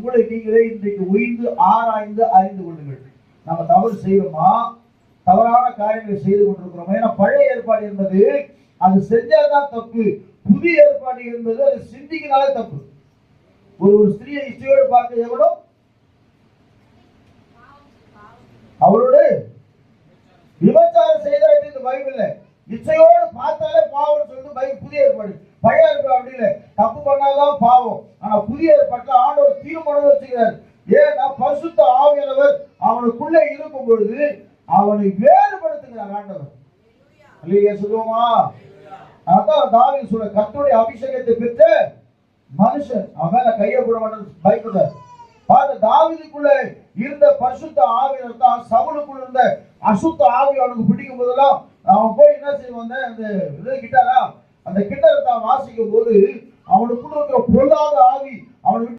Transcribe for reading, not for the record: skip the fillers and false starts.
உங்களை நீங்களே இன்றைக்கு உயிர்ந்து ஆராய்ந்து அறிந்து கொள்ளுங்கள். நம்ம தவறு செய்யறோமா, தவறான காரியங்களை செய்து கொண்டிருக்கிறோம். ஏன்னா பழைய ஏற்பாடு என்பது அது செஞ்சாதான் தப்பு, புதிய ஏற்பாடு என்பது அது சிந்திக்கினாலே தப்பு. ஒரு ஸ்திரியை இச்சையோடு பார்க்க எவ்வளோ அவளோட விபச்சாரம் செய்தாட்டு இந்த பைபிள்ல இச்சையோடு பார்த்தாலே பாவம் சொல்லிட்டு பைபிள் புதிய ஏற்பாடு. பழைய ஏற்பாடு அப்படி இல்லை, தப்பு பண்ணாதான் பாவம். ஆனா புதிய ஏற்பாட்டுல ஆண்டவர் தீர்மானம் வச்சுக்கிறார். ஏன்னா பரிசுத்த ஆவியானவர் அவனுக்குள்ளே இருக்கும் பொழுது அவனை வேறுபடுத்துகிறார் ஆண்டவர். இல்லையா சொல்லுவோமா? அதான் தாவீது சொல்ற, கர்த்தருடைய அபிஷேகத்தை பெற்ற மனுஷன் அவன் மேல கையை போட மாட்டான் பயப்படுறார். தாவீதுக்குள்ள இருந்த பரிசுத்த ஆவியானவர் தான் சவுலுக்குள்ள இருந்த அசுத்த ஆவி அவனுக்கு பிடிக்கும் போதெல்லாம் அவன் போய் என்ன செய்வான், அந்த கிட்டாரா அந்த கிட்டாரை தான் வாசிக்கும் போது அவனுக்குள்ள இருக்கிற பொல்லாத ஆவி அவனுக்கு